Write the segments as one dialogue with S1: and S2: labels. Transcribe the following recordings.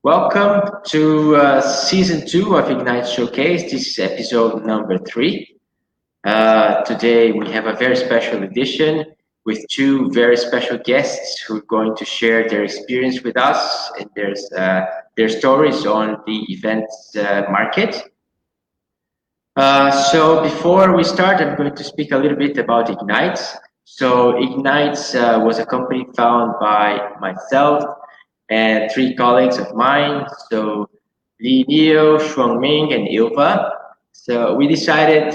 S1: Welcome to season 2 of Ignite Showcase. This is episode number 3. Today we have a very special edition with two very special guests who are going to share their experience with us and their stories on the events market. So before we start, I'm going to speak a little bit about Ignite. So Ignite was a company founded by myself and 3 colleagues of mine, so Li Neo, Shuang Ming, and Ilva. So we decided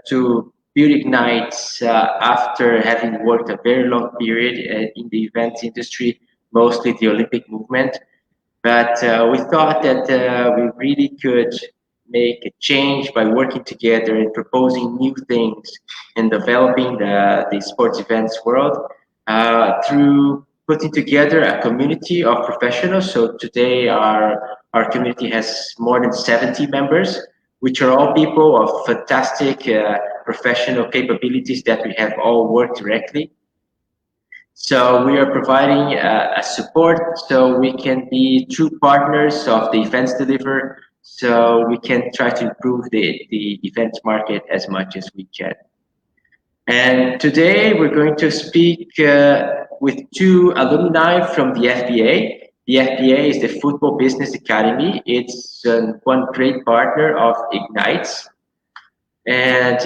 S1: to build Ignite after having worked a very long period in the events industry, mostly the Olympic movement. But we thought that we really could make a change by working together and proposing new things and developing the sports events world through putting together a community of professionals. So today our community has more than 70 members, which are all people of fantastic professional capabilities that we have all worked directly. So we are providing a support so we can be true partners of the events deliver, so we can try to improve the events market as much as we can. And today we're going to speak with 2 alumni from the FBA. The FBA is the Football Business Academy. It's one great partner of Ignite. And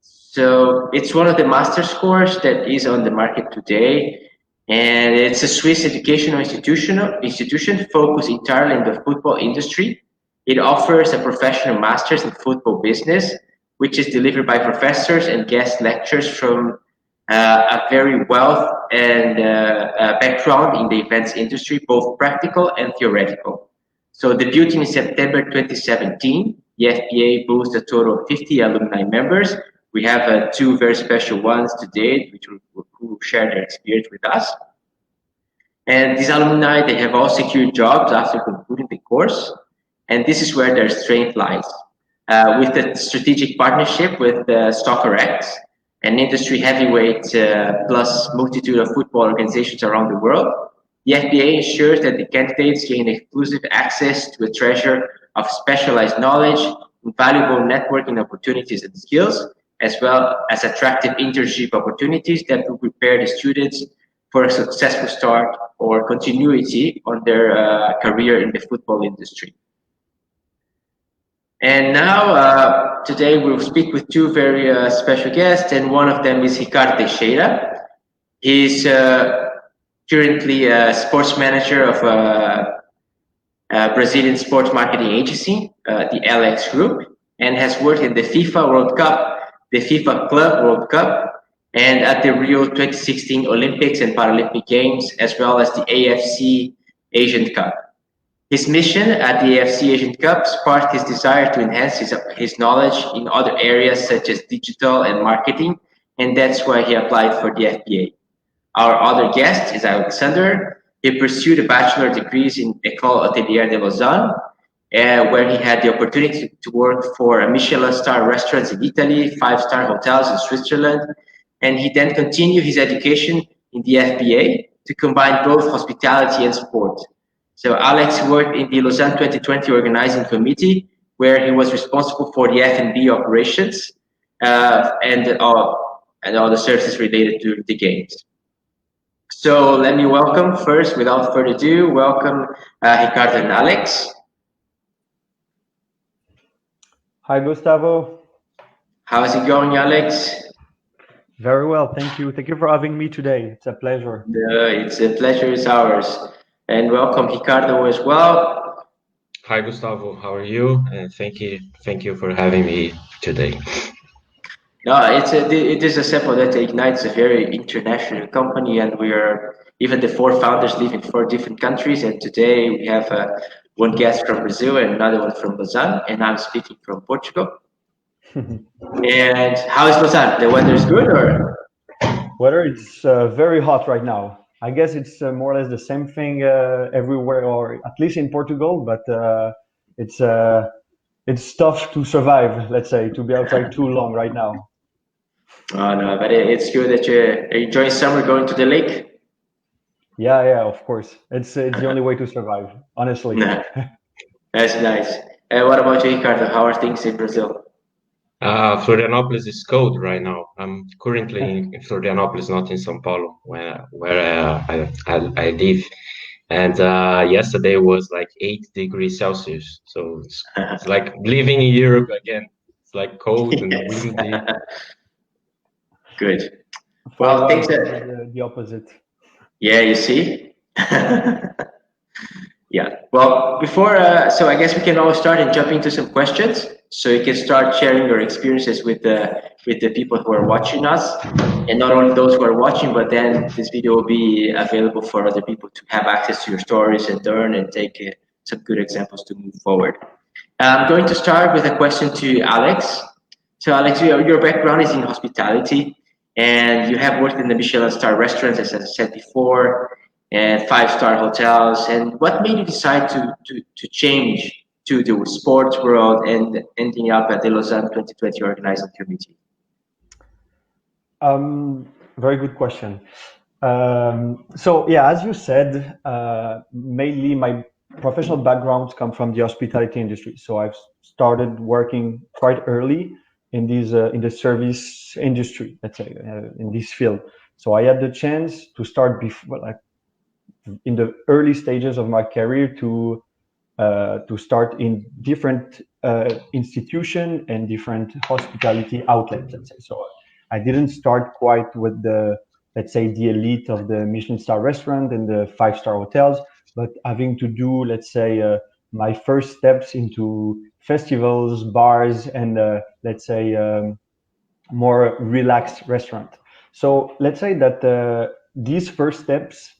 S1: so it's one of the master's course that is on the market today. And it's a Swiss educational institution focused entirely on the football industry. It offers a professional master's in football business, which is delivered by professors and guest lecturers from a very wealth and background in the events industry, both practical and theoretical. So debuting in September 2017, the FBA boasts a total of 50 alumni members. We have 2 very special ones today, which who share their experience with us. And these alumni, they have all secured jobs after concluding the course. And this is where their strength lies. With the strategic partnership with SoccerX, an industry heavyweight plus multitude of football organizations around the world, the FBA ensures that the candidates gain exclusive access to a treasure of specialized knowledge, valuable networking opportunities and skills, as well as attractive internship opportunities that will prepare the students for a successful start or continuity on their career in the football industry. And now, today we'll speak with 2 very special guests, and one of them is Ricardo Teixeira. He's currently a sports manager of a Brazilian sports marketing agency, the LX Group, and has worked in the FIFA World Cup, the FIFA Club World Cup, and at the Rio 2016 Olympics and Paralympic Games, as well as the AFC Asian Cup. His mission at the AFC Asian Cup sparked his desire to enhance his knowledge in other areas such as digital and marketing, and that's why he applied for the FBA. Our other guest is Alexandre. He pursued a bachelor degrees in Ecole, hôtelière de Lausanne, where he had the opportunity to work for a Michelin-star restaurants in Italy, 5-star hotels in Switzerland, and he then continued his education in the FBA to combine both hospitality and sport. So Alex worked in the Lausanne 2020 Organising Committee, where he was responsible for the F&B operations and all the services related to the games. So let me welcome first, without further ado, welcome Ricardo and Alex.
S2: Hi, Gustavo.
S1: How is it going, Alex?
S2: Very well, thank you. Thank you for having me today. It's a pleasure.
S1: It's a pleasure, it's ours. And welcome Ricardo as well.
S3: Hi Gustavo, how are you? And thank you for having me today.
S1: No, it is a simple that Ignite is a very international company, and we are even the 4 founders live in 4 different countries. And today we have one guest from Brazil and another one from Lausanne, and I'm speaking from Portugal. And how is Lausanne? The weather is good, or?
S2: Weather is very hot right now. I guess it's more or less the same thing everywhere, or at least in Portugal. But it's tough to survive. Let's say, to be outside too long right now.
S1: Oh no, but it's good that you're enjoying summer, going to the lake.
S2: Yeah, of course. It's the only way to survive, honestly.
S1: Nah, that's nice. What about you, Ricardo? How are things in Brazil?
S3: Florianopolis is cold right now. I'm currently in Florianopolis, not in São Paulo, where I live. And yesterday was like 8 degrees Celsius. So it's like living in Europe again. It's like cold and
S1: Yes.
S3: windy.
S1: Good.
S2: For
S1: Well,
S2: once,
S1: things
S2: it was
S1: that,
S2: the opposite.
S1: yeah, you see? Yeah. Well, before, so I guess we can all start and jump into some questions. So you can start sharing your experiences with the people who are watching us, and not only those who are watching, but then this video will be available for other people to have access to your stories and learn and take some good examples to move forward. I'm going to start with a question to Alex. So, Alex, your background is in hospitality, and you have worked in the Michelin-star restaurants, as I said before, and five-star hotels. And what made you decide to change to the sports world and ending up at the Lausanne 2020 Organizing Committee?
S2: Very good question. So yeah, as you said, mainly my professional backgrounds come from the hospitality industry. So I've started working quite early in the service industry, let's say, in this field. So I had the chance to start before, like in the early stages of my career, to start in different institution and different hospitality outlets, let's say. So I didn't start quite with the, let's say, the elite of the Michelin-star restaurant and the five-star hotels, but having to do, let's say, my first steps into festivals, bars, and let's say more relaxed restaurant. So let's say that these first steps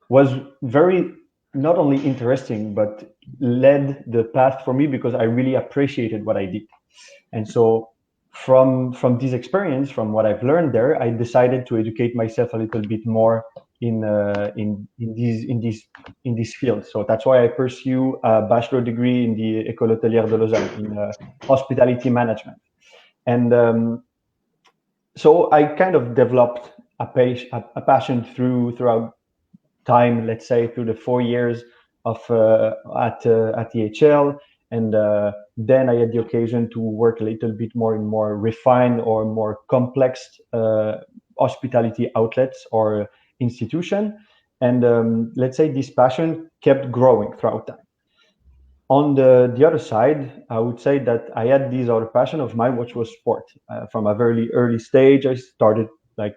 S2: was very not only interesting but led the path for me because I really appreciated what I did. And so from this experience, from what I've learned there, I decided to educate myself a little bit more in this field. So that's why I pursue a bachelor degree in the Ecole hôtelière de Lausanne in hospitality management. And so I kind of developed a passion throughout time, let's say through the 4 years of at EHL, and then I had the occasion to work a little bit more in more refined or more complex hospitality outlets or institution, and let's say this passion kept growing throughout time. On the other side, I would say that I had this other passion of mine, which was sport. From a very early stage, I started like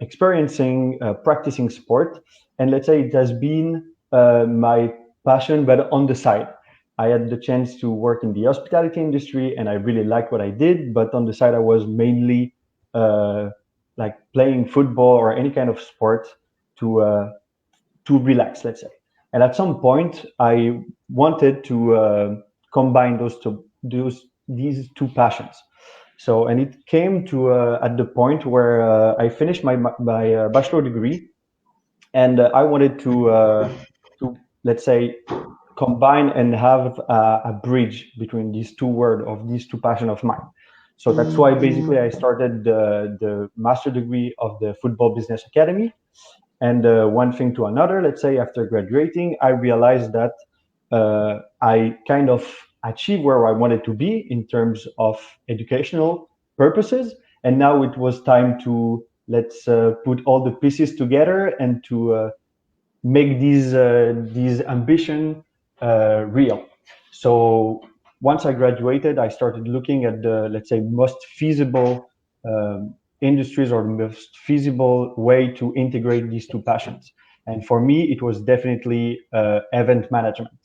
S2: experiencing, practicing sport. And let's say it has been my passion, but on the side. I had the chance to work in the hospitality industry and I really liked what I did. But on the side, I was mainly like playing football or any kind of sport to relax, let's say. And at some point, I wanted to combine these two passions. So, and it came to at the point where I finished my bachelor degree, and I wanted to let's say combine and have a bridge between these two words of these two passions of mine. So that's why basically I started the master degree of the Football Business Academy. And one thing to another, let's say after graduating, I realized that I kind of achieved where I wanted to be in terms of educational purposes. And now it was time to let's put all the pieces together and to make these ambition real. So once I graduated, I started looking at the, let's say, most feasible industries or the most feasible way to integrate these two passions. And for me, it was definitely event management.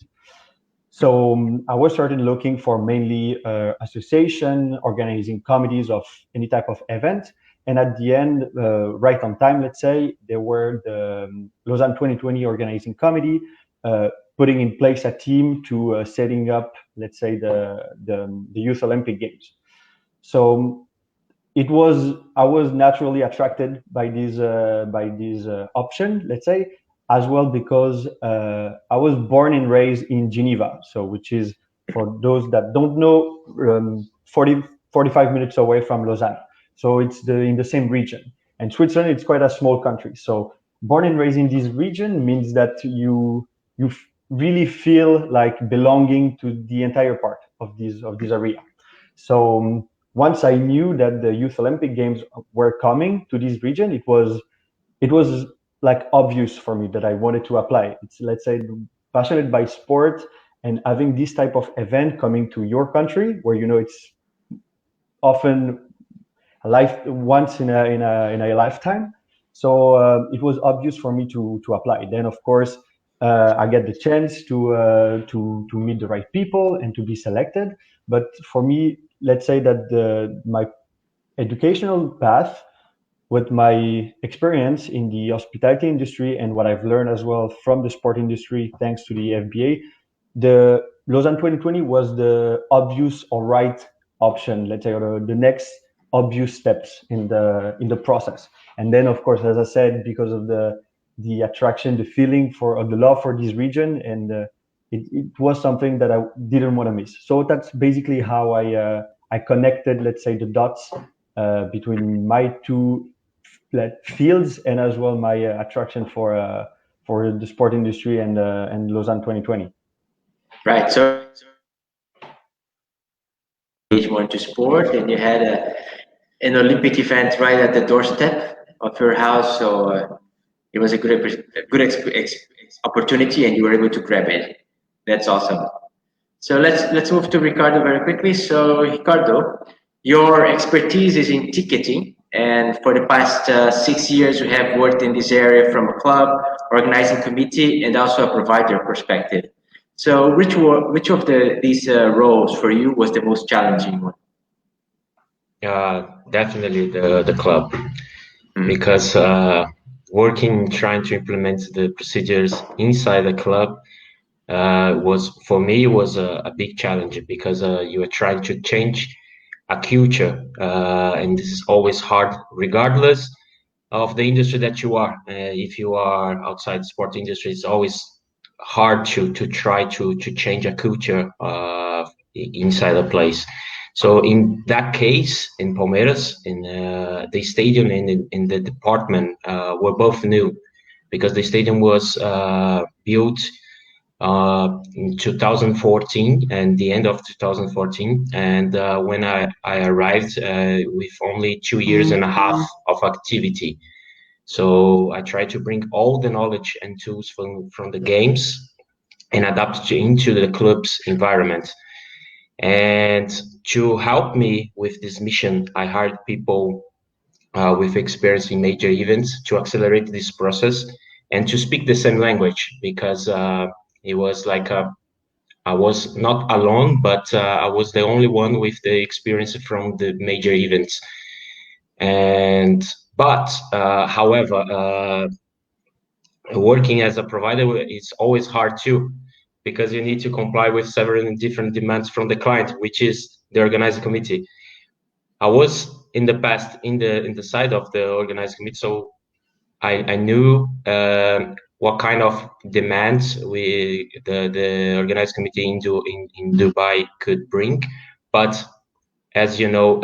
S2: So I was started looking for mainly association, organizing committees of any type of event. And at the end, right on time, let's say, there were the Lausanne 2020 Organizing Committee putting in place a team to setting up, let's say, the Youth Olympic Games. So I was naturally attracted by this option, let's say, as well because I was born and raised in Geneva, so which is, for those that don't know, 45 minutes away from Lausanne. So it's in the same region. And Switzerland, it's quite a small country. So born and raised in this region means that you really feel like belonging to the entire part of this area. So once I knew that the Youth Olympic Games were coming to this region, it was like obvious for me that I wanted to apply. It's, let's say, passionate by sport and having this type of event coming to your country, where it's often once in a lifetime. So it was obvious for me to apply. Then, of course, I get the chance to meet the right people and to be selected. But for me, let's say that my educational path, with my experience in the hospitality industry and what I've learned as well from the sport industry, thanks to the FBA, the Lausanne 2020 was the obvious or right option, let's say, or the next obvious steps in the process. And then, of course, as I said, because of the attraction, the feeling or the love for this region, and it was something that I didn't want to miss. So that's basically how I connected, let's say, the dots between my two fields, and as well my attraction for the sport industry and Lausanne 2020.
S1: Right. So you went to sport, and you had an Olympic event right at the doorstep of your house. So it was a good opportunity, and you were able to grab it. That's awesome. So let's move to Ricardo very quickly. So Ricardo, your expertise is in ticketing, and for the past 6 years, you have worked in this area from a club, organizing committee, and also a provider perspective. So which of these roles for you was the most challenging one?
S3: Definitely the club, because trying to implement the procedures inside the club was a big challenge, because you are trying to change a culture, and this is always hard, regardless of the industry that you are. If you are outside the sport industry, it's always hard to try to change a culture inside a place. So in that case, in Palmeiras, in the stadium and in the department were both new, because the stadium was built in 2014 and the end of 2014. And when I arrived with only 2.5 years of activity. So I tried to bring all the knowledge and tools from the games and adapt into the club's environment. And to help me with this mission, I hired people with experience in major events to accelerate this process and to speak the same language, because it was like I was not alone, but I was the only one with the experience from the major events. However, working as a provider is always hard too, because you need to comply with several different demands from the client, which is the organizing committee. I was in the past in the side of the organizing committee, so I knew what kind of demands the organizing committee in Dubai could bring. But as you know,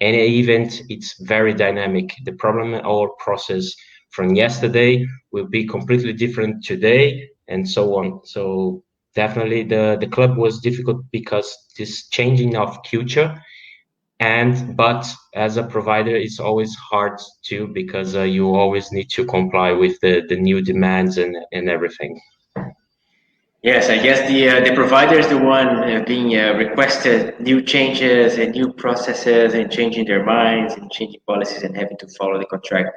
S3: any event, it's very dynamic. The problem or process from yesterday will be completely different today, and so on. So definitely the club was difficult, because this changing of culture. But as a provider, it's always hard too, because you always need to comply with the new demands and everything.
S1: Yes, I guess the provider is the one being requested new changes and new processes, and changing their minds and changing policies and having to follow the contract.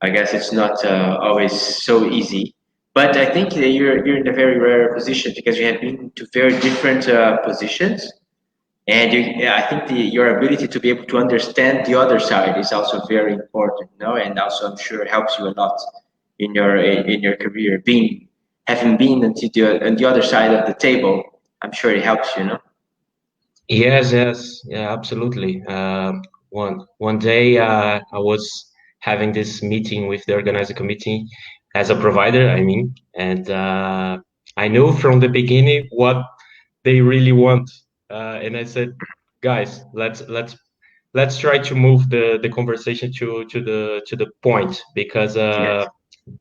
S1: I guess it's not always so easy. But I think that you're in a very rare position, because you have been to very different positions, and I think your ability to be able to understand the other side is also very important, and also I'm sure helps you a lot in your career. Having been on the other side of the table, I'm sure it helps you,
S3: Yes, yeah, absolutely. One day I was having this meeting with the organizing committee as a provider, I mean, and I knew from the beginning what they really want, and I said, guys, let's let's try to move the conversation to the point, because
S1: Yes.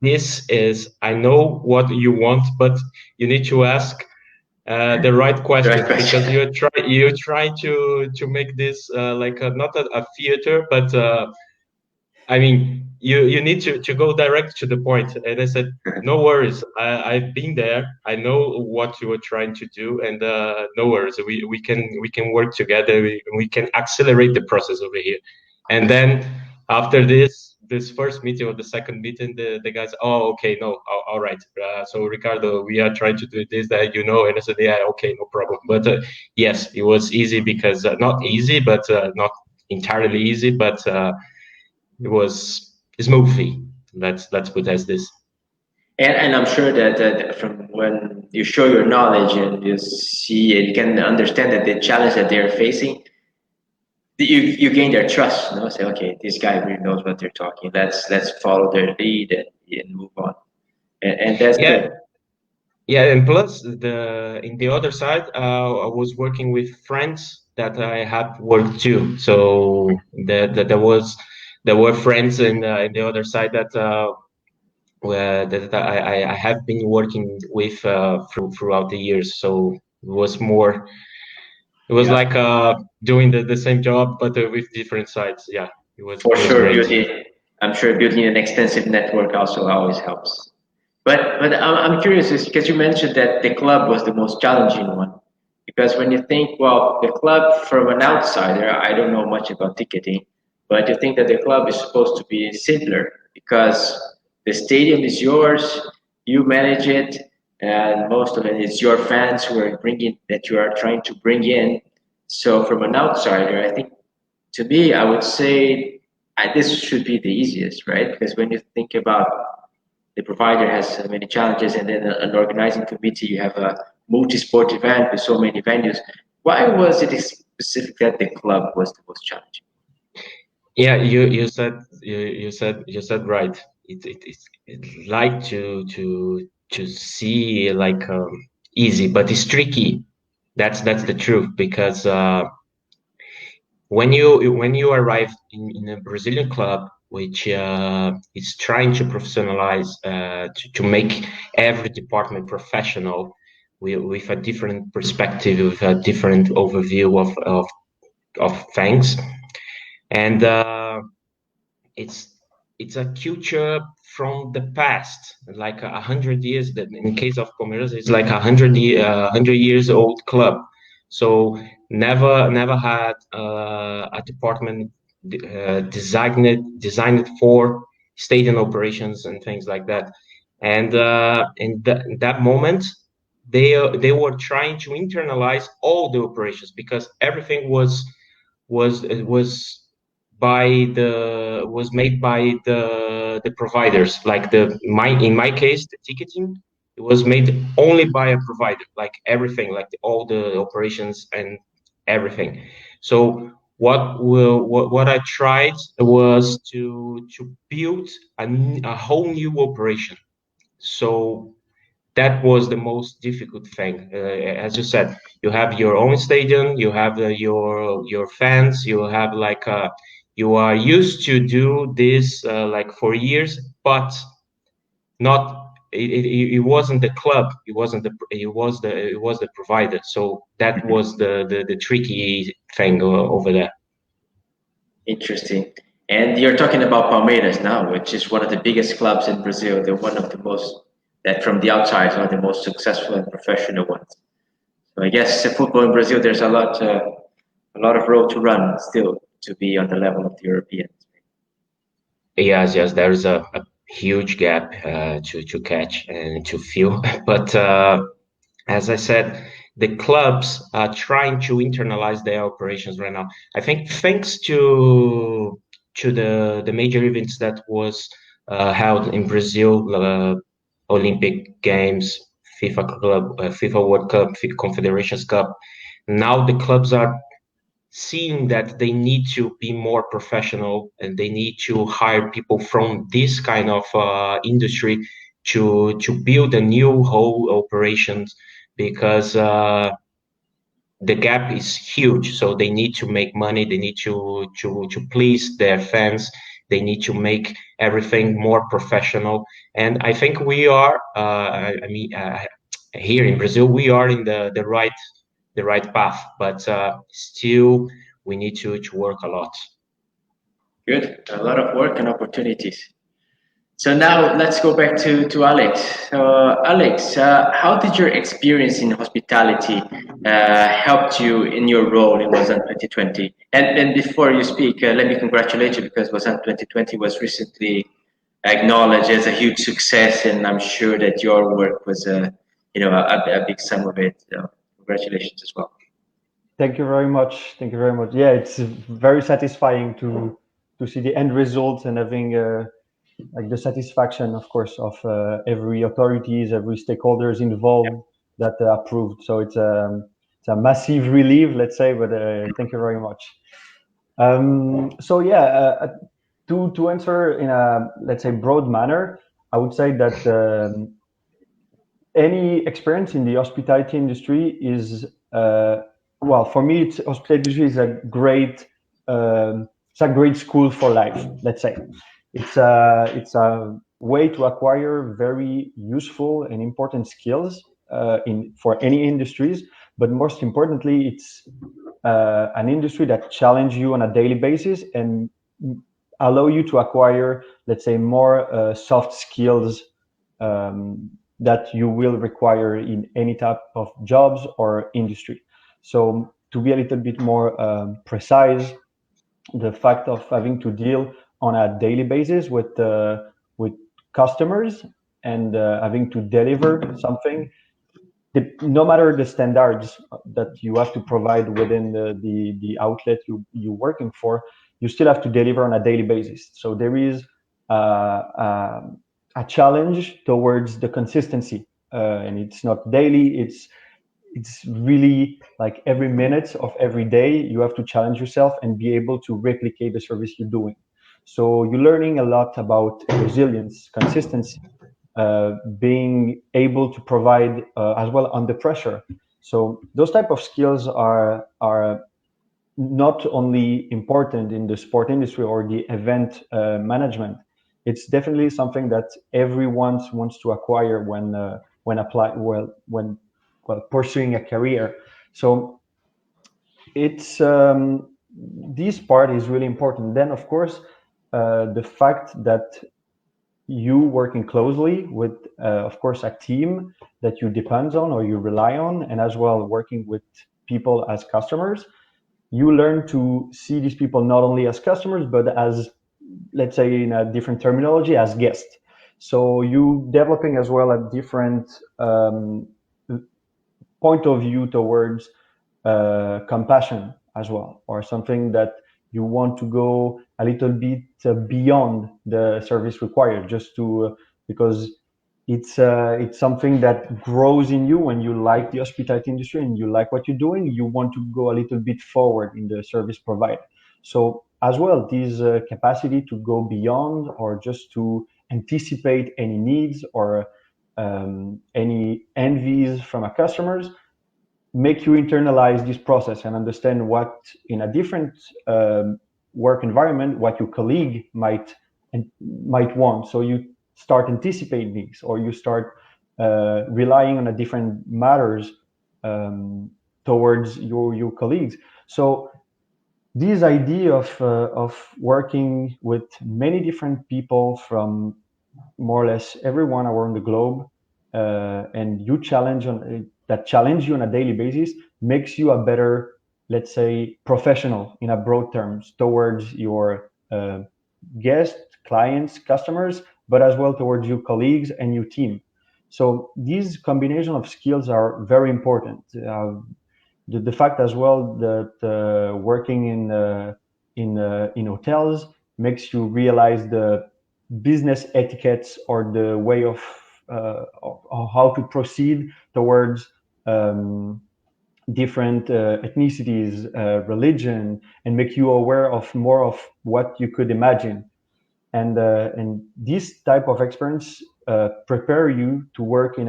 S3: this is, I know what you want, but you need to ask the right
S1: Right
S3: questions, because
S1: question.
S3: you try to make this like not a theater, but I mean, you need to go direct to the point. And I said, no worries. I've been there. I know what you were trying to do, and no worries. We can work together. We can accelerate the process over here. And then after this first meeting or the second meeting, the guys, oh, okay, no, all right. So Ricardo, we are trying to do this, that, and I said, yeah, okay, no problem. But yes, it was easy, because not easy, but not entirely easy, but. It was smoothly. Let's put it as this.
S1: And I'm sure that from when you show your knowledge and you see and you can understand that the challenge that they're facing, you gain their trust. Say, okay, this guy really knows what they're talking. Let's follow their lead and move on. And that's
S3: Yeah,
S1: good.
S3: yeah, and plus in the other side, I was working with friends that I had worked too. So that there were friends in the other side that that I have been working with throughout the years. So it was more. It was
S1: Yeah,
S3: like doing the same job, but with different sides. Yeah,
S1: for
S3: it was
S1: sure.
S3: great.
S1: I'm sure building an extensive network also always helps. But I'm curious, is because you mentioned that the club was the most challenging one. Because when you think, well, the club from an outsider, I don't know much about ticketing, but you think that the club is supposed to be simpler because the stadium is yours, you manage it, and most of it is your fans who are bringing that you are trying to bring in. So from an outsider, I think to me, I would say this should be the easiest, right? Because when you think about the provider has so many challenges, and then an organizing committee, you have a multi-sport event with so many venues. Why was it specific that the club was the most challenging?
S3: Yeah, you said right. It's like to see like easy, but it's tricky. That's the truth, because when you arrive in a Brazilian club, which is trying to professionalize, to make every department professional, with a different perspective, with a different overview of things, and it's it's a culture from the past, like 100 years. That in case of Palmeiras, it's like 100 years old club. So never had a department designed for stadium operations and things like that. And in that moment, they were trying to internalize all the operations, because everything was by the was made by the providers, like in my case, the ticketing, it was made only by a provider, like everything, like all the operations and everything. So what I tried was to build a whole new operation. So that was the most difficult thing. As you said, you have your own stadium, you have your fans, you have like you are used to do this like for years, but not it wasn't the club, it was the provider. So that was the tricky thing over there.
S1: Interesting. And you're talking about Palmeiras now, which is one of the biggest clubs in Brazil. They're one of the most that from the outside are the most successful and professional ones. So I guess football in Brazil, there's a lot of road to run still to be on the level of the Europeans.
S3: Yes, there's a huge gap to catch and to fill. But as I said, the clubs are trying to internalize their operations right now. I think thanks to the major events that was held in Brazil, Olympic Games, FIFA World Cup, FIFA Confederations Cup. Now the clubs are seeing that they need to be more professional, and they need to hire people from this kind of industry to build a new whole operations, because the gap is huge. So they need to make money. They need to please their fans. They need to make everything more professional. And I think we are. Here in Brazil, we are in the right path. But still, we need to work a lot.
S1: Good. A lot of work and opportunities. So now let's go back to Alex. So Alex, how did your experience in hospitality helped you in your role in Lausanne 2020? And before you speak, let me congratulate you because Lausanne 2020 was recently acknowledged as a huge success, and I'm sure that your work was a big sum of it. So congratulations as well.
S2: Thank you very much. Thank you very much. Yeah, it's very satisfying to see the end results and having like the satisfaction, of course, of every authorities, every stakeholders involved that approved. So it's a massive relief, let's say. But thank you very much. So yeah, to answer in a, let's say, broad manner, I would say that any experience in the hospitality industry is well, for me, hospitality industry is it's a great school for life. Let's say it's a way to acquire very useful and important skills for any industries. But most importantly, it's an industry that challenge you on a daily basis and allow you to acquire, let's say, more soft skills that you will require in any type of jobs or industry. So to be a little bit more precise, the fact of having to deal on a daily basis with customers and having to deliver something, no matter the standards that you have to provide within the outlet you're working for, you still have to deliver on a daily basis. So there is a challenge towards the consistency, and it's not daily. It's really like every minute of every day you have to challenge yourself and be able to replicate the service you're doing. So you're learning a lot about resilience, consistency, being able to provide as well under pressure. So those type of skills are not only important in the sport industry or the event management. It's definitely something that everyone wants to acquire when pursuing a career. So it's this part is really important. Then of course the fact that you working closely with of course a team that you depend on or you rely on, and as well working with people as customers, you learn to see these people not only as customers but as, let's say in a different terminology, as guests. So you developing as well a different point of view towards compassion as well, or something that you want to go a little bit beyond the service required, just to because it's something that grows in you when you like the hospitality industry and you like what you're doing. You want to go a little bit forward in the service provided. So as well, this capacity to go beyond or just to anticipate any needs or any envies from our customers make you internalize this process and understand what in a different work environment what your colleague might want. So you start anticipating these, or you start relying on a different matters towards your colleagues. So this idea of working with many different people from more or less everyone around the globe, and you challenge you on a daily basis, makes you a better, let's say, professional in a broad terms towards your guests, clients, customers, but as well towards your colleagues and your team. So these combination of skills are very important. The fact as well that working in hotels makes you realize the business etiquettes or the way of how to proceed towards different ethnicities, religion, and make you aware of more of what you could imagine. And this type of experience prepare you to work in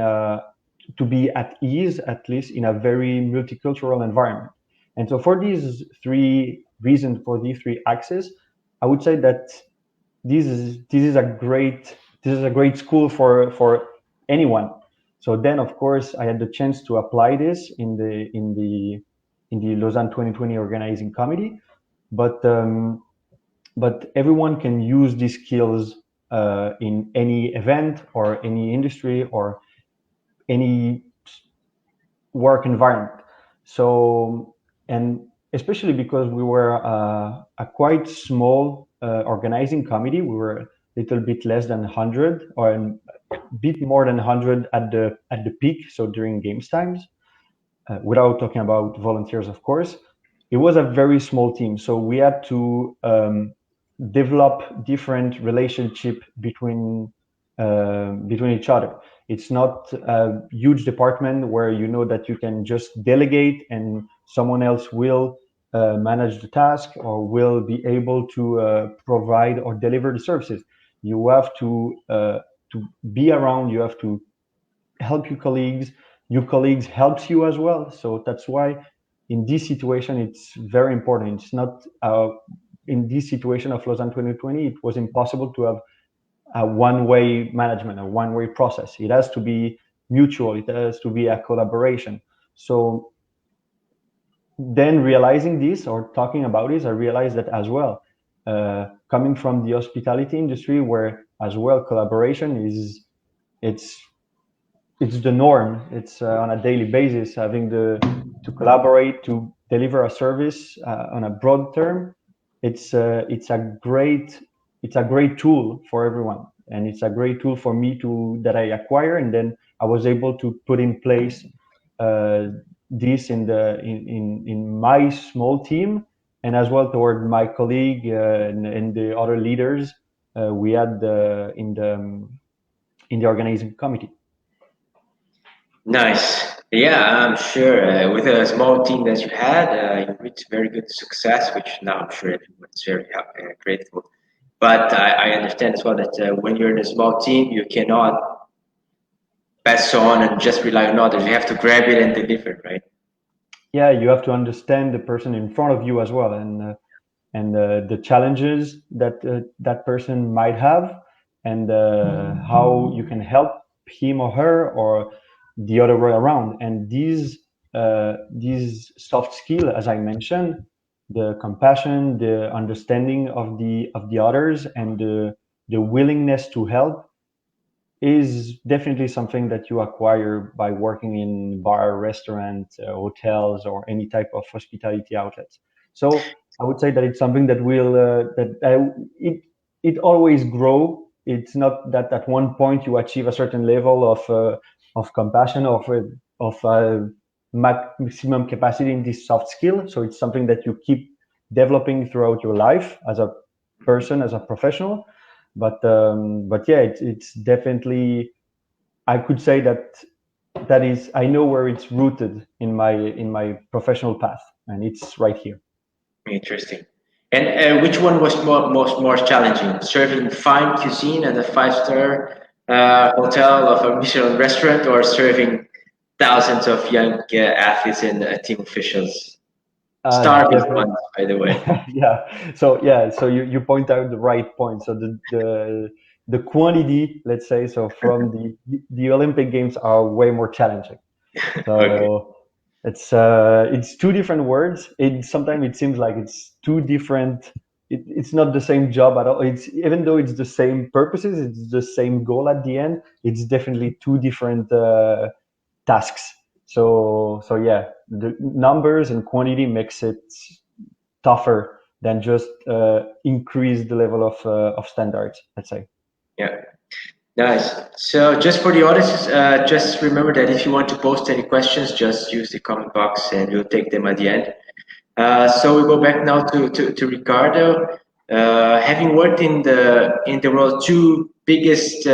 S2: to be at ease, at least in a very multicultural environment. And so for these three reasons, for these three axes, I would say that this is a great school for anyone. So then, of course, I had the chance to apply this in the Lausanne 2020 Organizing Committee, but everyone can use these skills in any event or any industry or any work environment. So, and especially because we were a quite small organizing committee, we were a little bit less than 100 or a bit more than 100 at the peak, so during games times, without talking about volunteers, of course. It was a very small team, so we had to develop different relationship between each other. It's not a huge department where you know that you can just delegate and someone else will manage the task or will be able to provide or deliver the services. You have to be around. You have to help your colleagues. Your colleagues helps you as well. So that's why in this situation it's very important. It's not in this situation of Lausanne 2020. It was impossible to have a one-way management, a one-way process. It has to be mutual. It has to be a collaboration. So then realizing this or talking about this, I realized that as well, coming from the hospitality industry, where as well collaboration it's the norm. It's on a daily basis, having to collaborate to deliver a service on a broad term. It's a great tool for everyone, and it's a great tool for me that I acquire, and then I was able to put in place this in my small team, and as well toward my colleague and the other leaders we had in the organizing committee.
S1: Nice. Yeah, I'm sure with a small team that you had, you reached very good success, which now I'm sure everyone's very happy and grateful. But I understand as well that when you're in a small team, you cannot pass on and just rely on others. You have to grab it and deliver, right?
S2: Yeah, you have to understand the person in front of you as well, and the challenges that that person might have, and how you can help him or her, or the other way around. And these soft skill, as I mentioned, the compassion, the understanding of the others, and the willingness to help is definitely something that you acquire by working in bar, restaurant, hotels, or any type of hospitality outlets. So I would say that it's something that will it always grow. It's not that at one point you achieve a certain level of compassion, of maximum capacity in this soft skill. So it's something that you keep developing throughout your life as a person, as a professional. But yeah, it's definitely, I could say that is, I know where it's rooted in my professional path, and it's right here.
S1: Interesting. And which one was more challenging? Serving fine cuisine at a five-star hotel of a Michelin restaurant, or serving thousands of young athletes and team officials? Starving ones, by the way.
S2: So you point out the right point. So the quantity, let's say, so from the Olympic Games are way more challenging. So okay. It's two different words. Sometimes it seems like it's two different. It's not the same job at all. It's, even though it's the same purposes, it's the same goal at the end. It's definitely two different tasks. So yeah, the numbers and quantity makes it tougher than just increase the level of standards, let's say.
S1: Yeah. Nice. So just for the audience, just remember that if you want to post any questions, just use the comment box and we'll take them at the end. So we go back now to Ricardo. Having worked in the world two biggest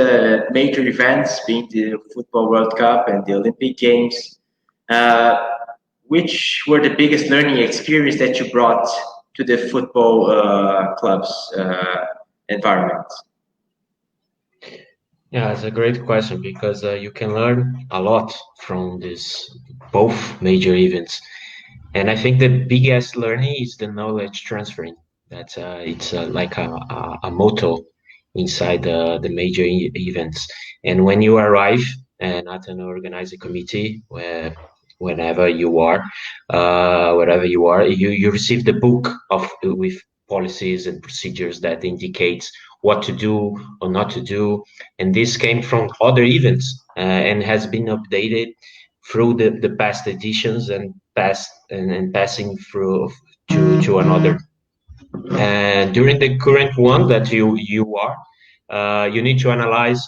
S1: major events, being the Football World Cup and the Olympic Games, which were the biggest learning experience that you brought to the football club's environment?
S3: Yeah, it's a great question because you can learn a lot from this both major events. And I think the biggest learning is the knowledge transferring. That it's like a motto inside the major events. And when you arrive and at an organizing committee, where whenever you are, wherever you are, you receive the book of with policies and procedures that indicates what to do or not to do. And this came from other events and has been updated through the past editions and passing through to another. And during the current one that you are, you need to analyze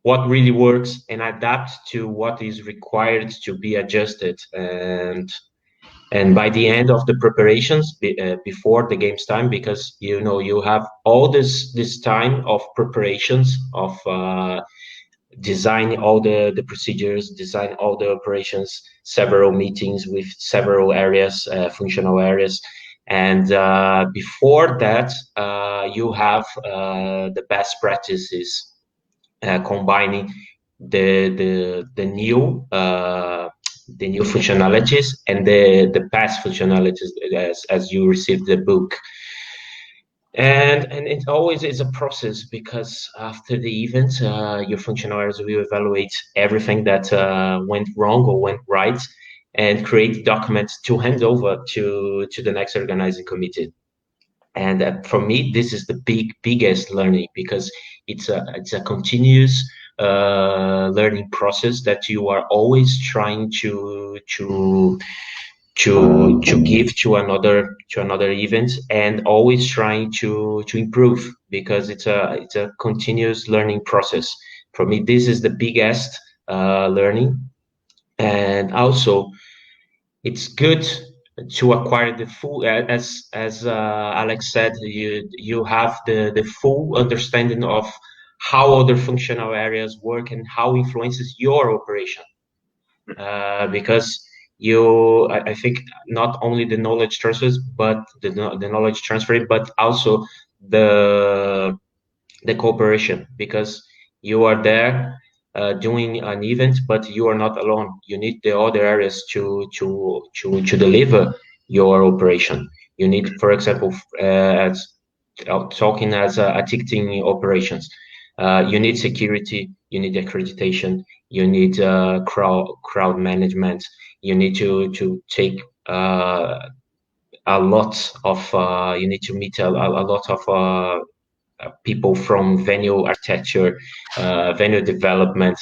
S3: what really works and adapt to what is required to be adjusted. And by the end of the preparations before the game's time, because you have all this time of preparations of design all the procedures, design all the operations, several meetings with several areas, functional areas. And before that, you have the best practices, combining the new functionalities and the past functionalities as you receive the book. And it always is a process, because after the event, your functionaries will evaluate everything that went wrong or went right, and create documents to hand over to the next organizing committee. And for me, this is the biggest learning, because it's a continuous learning process that you are always trying to give to another event, and always trying to improve, because it's a continuous learning process. For me, this is the biggest learning. And also, it's good to acquire the full, as Alex said, you have the full understanding of how other functional areas work and how influences your operation. Because I think not only the knowledge transfers, but the knowledge transfer, but also the cooperation, because you are there doing an event, but you are not alone. You need the other areas to deliver your operation. You need, for example, as talking as a ticketing operations. You need security, you need accreditation, you need crowd management. You need to take a lot of you need to meet a lot of people from venue architecture, venue development,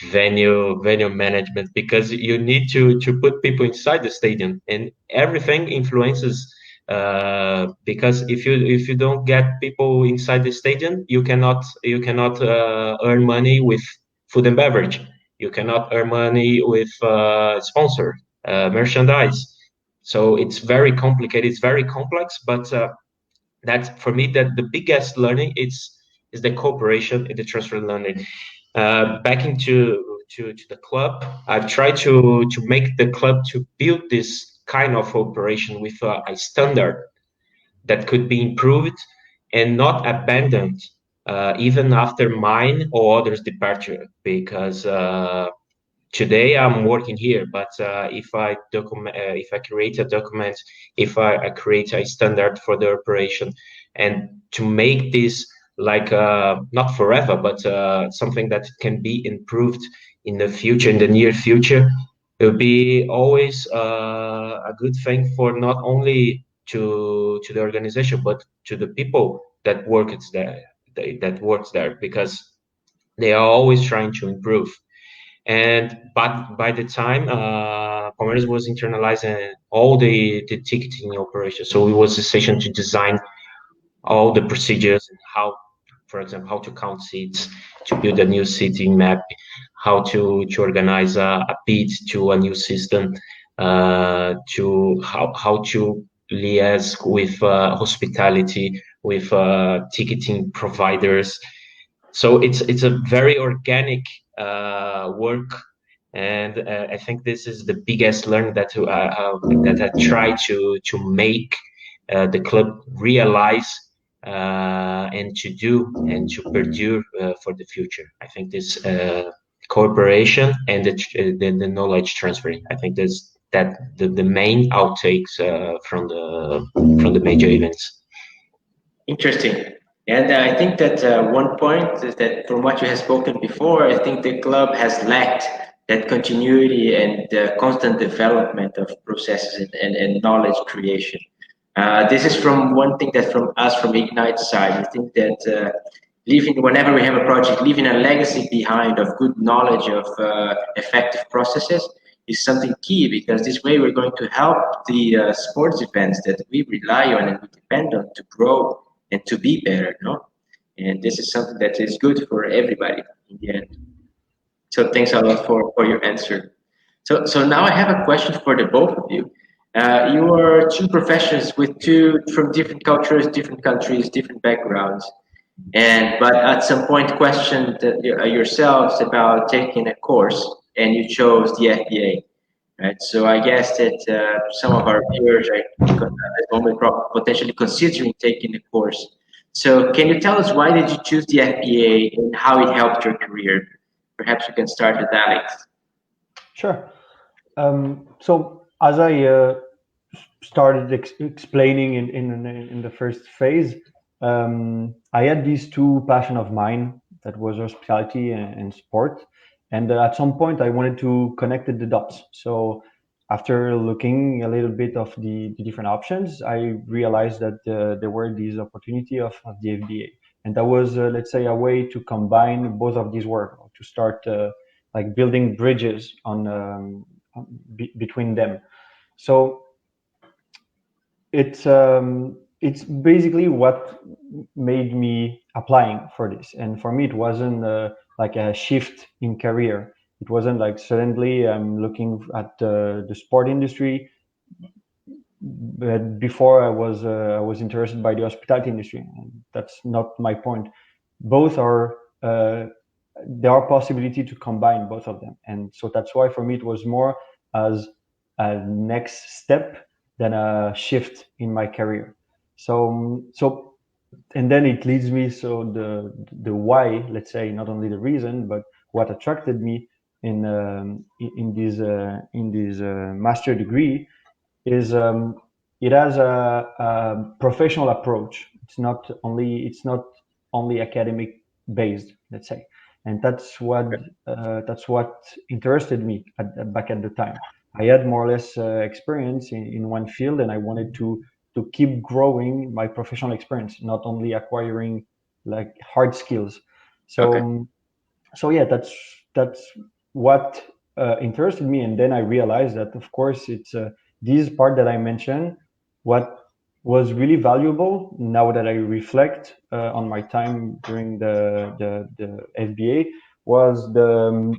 S3: venue management, because you need to put people inside the stadium, and everything influences. Because if you don't get people inside the stadium, you cannot earn money with food and beverage. You cannot earn money with sponsor merchandise. So it's very complicated. It's very complex, but that's for me that the biggest learning is the cooperation and the transfer learning. Back into the club, I've tried to make the club to build this kind of operation with a standard that could be improved and not abandoned even after mine or others' departure, because today I'm working here, but if I create a document, if I create a standard for the operation, and to make this like not forever, but something that can be improved in the future, in the near future, it will be always a good thing for not only to the organization, but to the people that works there, because they are always trying to improve. But by the time Palmeiras was internalizing all the ticketing operations, so it was a session to design all the procedures and how, for example, how to count seats, to build a new seating map, how to organize a bid to a new system, to how to liaise with hospitality, with ticketing providers. So it's a very organic work, and I think this is the biggest learning that I try to make the club realize and to do and to perdure for the future. I think this cooperation and the knowledge transfer. I think that's the main outtakes from the major events.
S1: Interesting. And I think that one point is that from what you have spoken before, I think the club has lacked that continuity and constant development of processes and knowledge creation. This is from one thing that from us from Ignite's side. I think that whenever we have a project, leaving a legacy behind of good knowledge of effective processes is something key, because this way we're going to help the sports events that we rely on and we depend on to grow and to be better, no? And this is something that is good for everybody in the end. So thanks a lot for your answer. So now I have a question for the both of you. You are two professionals with two from different cultures, different countries, different backgrounds, but at some point questioned yourselves about taking a course, and you chose the FBA. Right, so I guess that some of our viewers are at this moment potentially considering taking the course. So can you tell us why did you choose the FBA and how it helped your career? Perhaps you can start with Alex.
S2: Sure. So as I started explaining in the first phase, I had these two passions of mine, that was hospitality and sport. And at some point, I wanted to connect the dots. So after looking a little bit of the different options, I realized that there were these opportunity of the FBA. And that was, let's say, a way to combine both of these work, to start like building bridges between them. So it's basically what made me applying for this. And for me, it wasn't like a shift in career. It wasn't like suddenly I'm looking at the sport industry. But before I was interested by the hospitality industry. And that's not my point. Both are there are possibility to combine both of them, and so that's why for me it was more as a next step than a shift in my career. So and then it leads me, so the why, let's say, not only the reason, but what attracted me in this master degree is it has a professional approach. It's not only academic based, let's say, and that's what interested me back at the time. I had more or less experience in one field, and I wanted to keep growing my professional experience, not only acquiring like hard skills. So
S1: Okay.
S2: So yeah, that's what interested me, and then I realized that of course it's this part that I mentioned. What was really valuable now that I reflect on my time during the FBA was the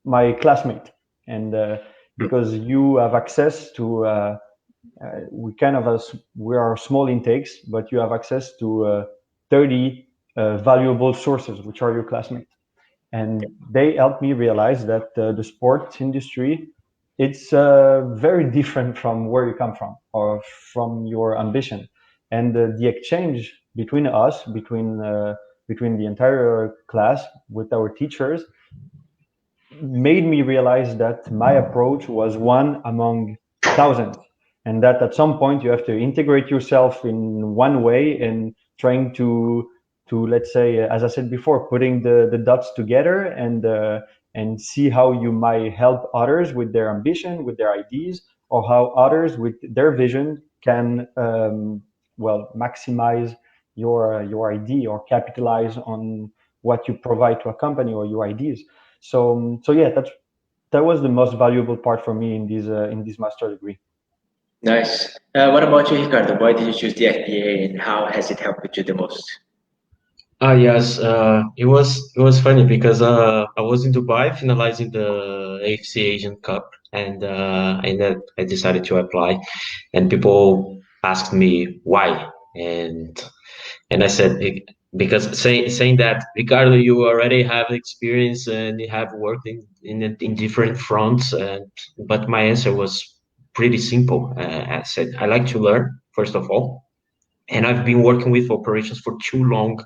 S2: my classmate, and because you have access to we are small intakes, but you have access to 30 valuable sources, which are your classmates. And they helped me realize that the sports industry, it's very different from where you come from or from your ambition. And the exchange between us, between the entire class with our teachers, made me realize that my approach was one among thousands, and that at some point you have to integrate yourself in one way and trying to let's say, as I said before, putting the dots together and see how you might help others with their ambition, with their ideas, or how others with their vision can maximize your idea or capitalize on what you provide to a company or your ideas. So yeah, that was the most valuable part for me in this master degree.
S1: Nice. What about you, Ricardo? Why did you choose the FBA, and how has it helped you the most?
S3: Yes, it was funny because I was in Dubai finalizing the AFC Asian Cup, and then I decided to apply, and people asked me why, and I said because saying that, Ricardo, you already have experience and you have worked in different fronts, but my answer was pretty simple. I said I like to learn, first of all, and I've been working with operations for too long.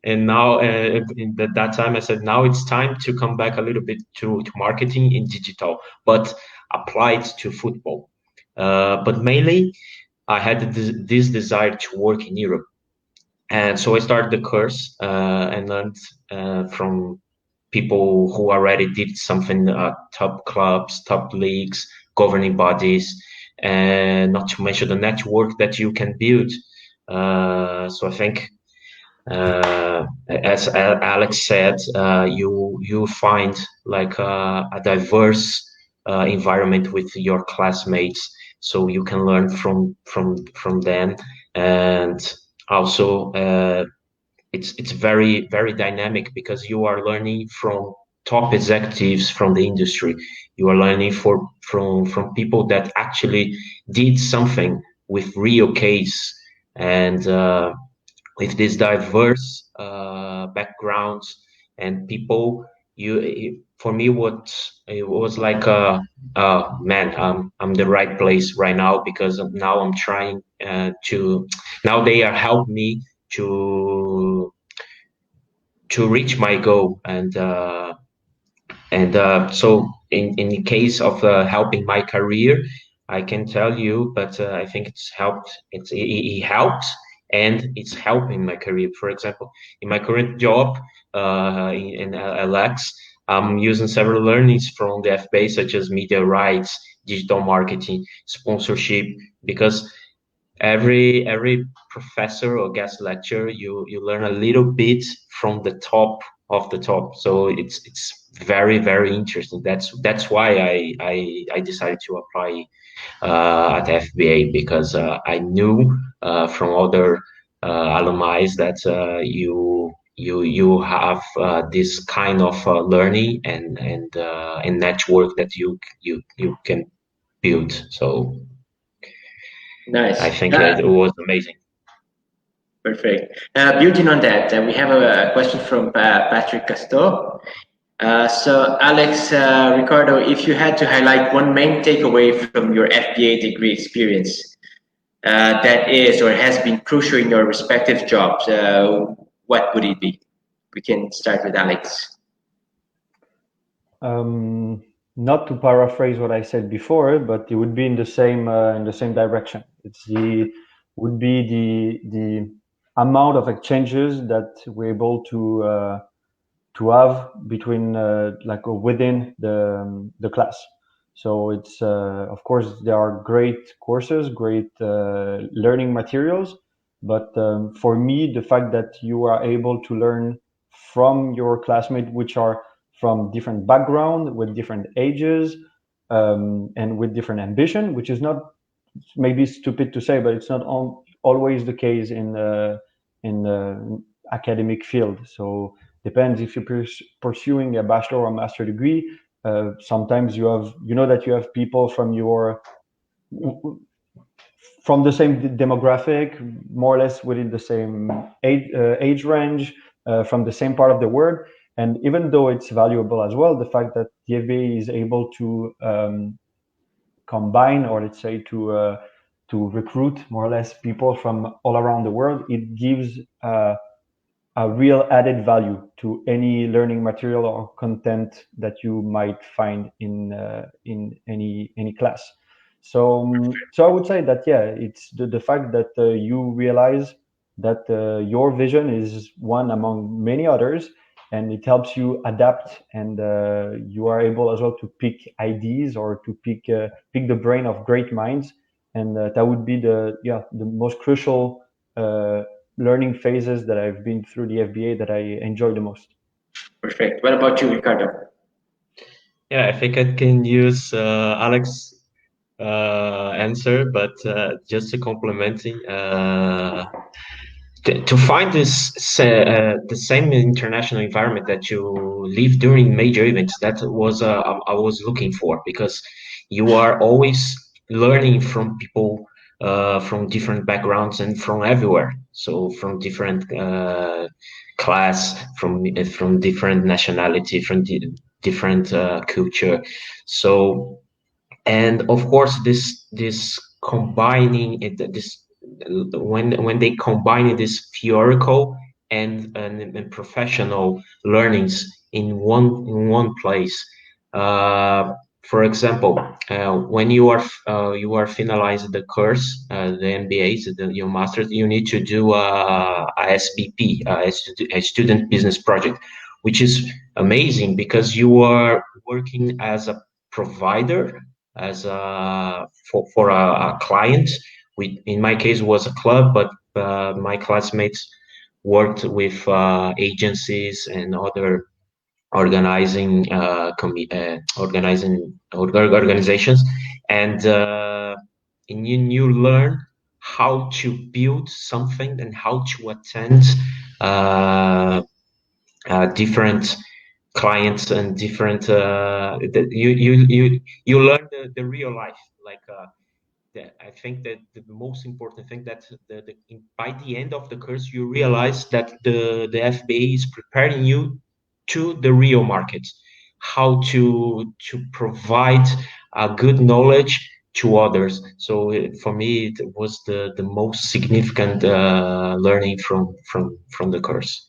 S3: And now, in that time, I said, now it's time to come back a little bit to marketing in digital, but applied to football. But mainly, I had this desire to work in Europe. And so I started the course and learned from people who already did something, top clubs, top leagues, governing bodies, and not to mention the network that you can build. So I think, as Alex said, you find like a diverse environment with your classmates, so you can learn from them, and also it's very very dynamic because you are learning from top executives from the industry. You are learning from people that actually did something with real case, and with this diverse backgrounds and people. For me, what it was like, man, I'm the right place right now, because now I'm trying to. Now they are helping me to reach my goal, and so in the case of helping my career, I can tell you, but I think it's helped. It helped, and it's helping my career. For example, in my current job in LX, I'm using several learnings from the FBA, such as media rights, digital marketing, sponsorship, because every professor or guest lecturer, you learn a little bit from the top of the top. So it's very very interesting. That's why I decided to apply at FBA, because I knew from other alumni that you have this kind of learning and network that you can build. So
S1: Nice.
S3: I think it was amazing.
S1: Perfect. Building on that, we have a question from Patrick Casto. So, Alex, Ricardo, if you had to highlight one main takeaway from your FBA degree experience that is or has been crucial in your respective jobs, what would it be? We can start with Alex.
S2: Not to paraphrase what I said before, but it would be in the same direction. Would be the amount of exchanges that we're able to have between within the class. So it's of course there are great courses, great learning materials, but for me the fact that you are able to learn from your classmates, which are from different background, with different ages, and with different ambition, which is not, maybe stupid to say, but it's not always the case in the academic field. So depends if you're pursuing a bachelor or master degree. Sometimes you have people from the same demographic, more or less within the same age range, from the same part of the world. And even though it's valuable as well, the fact that the FBA is able to combine, or let's say to recruit more or less people from all around the world, it gives a real added value to any learning material or content that you might find in any class. So I would say that, yeah, it's the fact that you realize that your vision is one among many others, and it helps you adapt, and you are able as well to pick ideas, or to pick the brain of great minds, and that would be the most crucial learning phases that I've been through the FBA that I enjoy the most.
S1: Perfect. What about you, Ricardo?
S3: Yeah, I think I can use Alex's answer, but just to complementing, to find this the same international environment that you live during major events, that was I was looking for, because you are always learning from people from different backgrounds and from everywhere. So from different class, from different nationality, from different culture. So, and of course this combining it, when they combine this theoretical and professional learnings in one place. For example, when you are finalizing the course, the MBAs, your masters, you need to do a SBP, a student business project, which is amazing because you are working as a provider, as for a client. In my case, was a club, but my classmates worked with agencies and other organizations, and you learn how to build something and how to attend different clients and different you learn the real life, like I think that the most important thing that by the end of the course you realize that the FBA is preparing you to the real market, how to provide a good knowledge to others. So for me, it was the most significant learning from the course.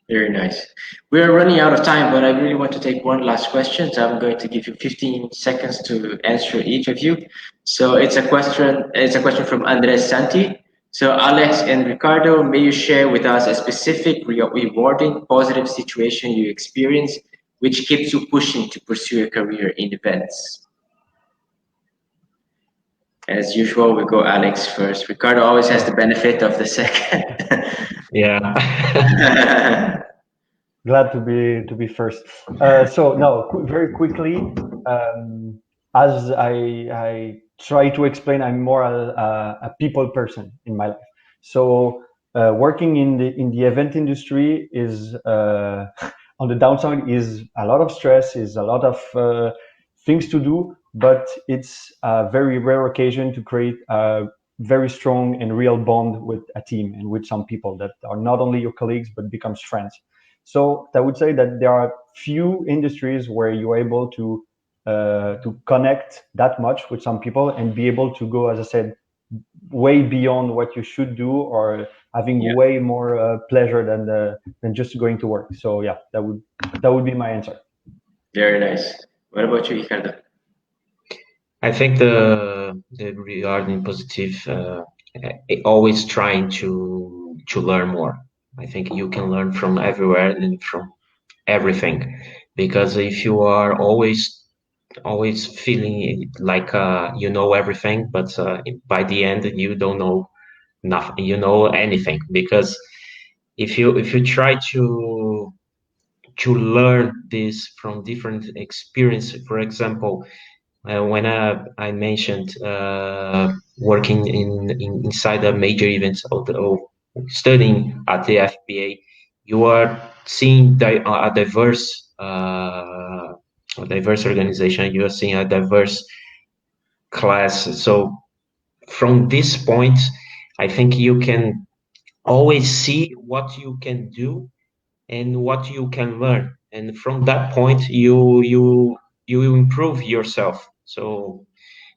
S1: Very nice. We are running out of time, but I really want to take one last question. So I'm going to give you 15 seconds to answer each of you. So it's a question. It's a question from Andres Santi. So Alex and Ricardo, may you share with us a specific, rewarding, positive situation you experienced, which keeps you pushing to pursue a career in events? As usual, we go Alex first. Ricardo always has the benefit of the second.
S3: Yeah.
S2: Glad to be first. So no, very quickly, as I try to explain, I'm more a people person in my life. So working in the event industry is on the downside is a lot of stress, is a lot of things to do, but it's a very rare occasion to create a very strong and real bond with a team and with some people that are not only your colleagues but becomes friends. So I would say that there are few industries where you're able to connect that much with some people and be able to go, as I said, way beyond what you should do, or having way more pleasure than just going to work. So yeah, that would be my answer.
S1: Very nice. What about you, Ricardo?
S3: I think the regarding positive, always trying to learn more. I think you can learn from everywhere and from everything, because if you are always feeling like you know everything, but by the end you don't know nothing, you know anything, because if you try to learn this from different experience, for example, when I mentioned working inside a major events or studying at the FBA, you are seeing a diverse organization. You are seeing a diverse class. So from this point, I think you can always see what you can do and what you can learn, and from that point you improve yourself. So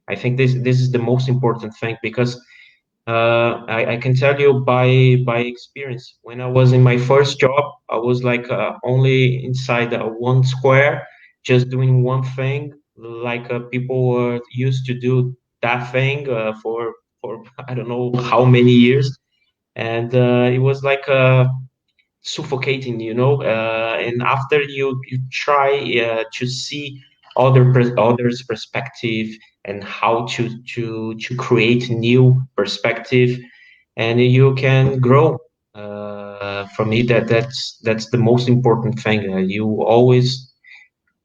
S3: I think this is the most important thing, because I can tell you by experience, when I was in my first job, I was like only inside one square, just doing one thing, like people were used to do that thing for I don't know how many years, and it was like suffocating, and after you try to see others perspective and how to create new perspective, and you can grow. For me, that's the most important thing. You always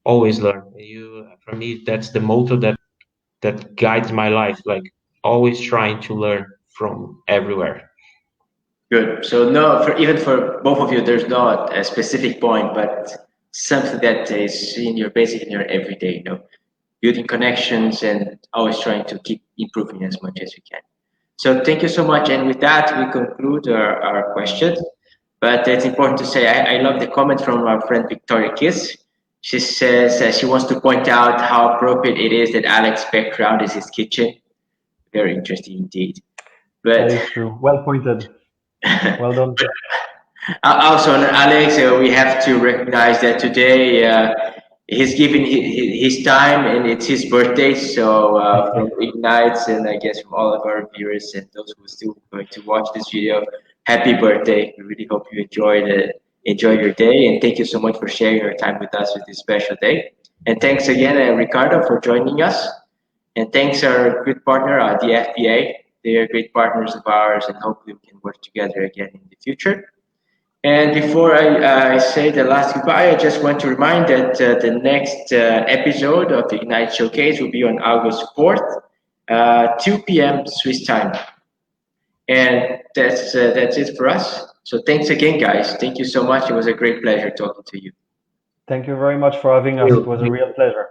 S3: learn. For me, that's the motto that guides my life, like always trying to learn from everywhere.
S1: Good. So no, even for both of you, there's not a specific point, but something that is in your basic in your everyday, building connections and always trying to keep improving as much as you can. So thank you so much. And with that, we conclude our questions. But it's important to say, I love the comment from our friend Victoria Kiss. She says she wants to point out how appropriate it is that Alex's background is his kitchen. Very interesting indeed. But
S2: that is true. Well pointed. Well done.
S1: Also, Alex, we have to recognize that today he's giving his time and it's his birthday. So from Ignites and I guess from all of our viewers and those who are still going to watch this video, happy birthday. We really hope you enjoy your day, and thank you so much for sharing your time with us with this special day. And thanks again, Ricardo, for joining us. And thanks our good partner, the FBA. They are great partners of ours, and hopefully we can work together again in the future. And before I say the last goodbye, I just want to remind that the next episode of the Ignite Showcase will be on August 4th, 2 p.m. Swiss time. And that's it for us. So thanks again, guys. Thank you so much. It was a great pleasure talking to you.
S2: Thank you very much for having us. It was a real pleasure.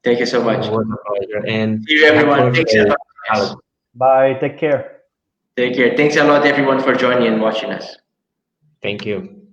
S1: Thank you so much.
S3: It was a pleasure. And
S1: see you, everyone. Thanks a lot.
S2: Bye. Take care.
S1: Take care. Thanks a lot, everyone, for joining and watching us.
S3: Thank you.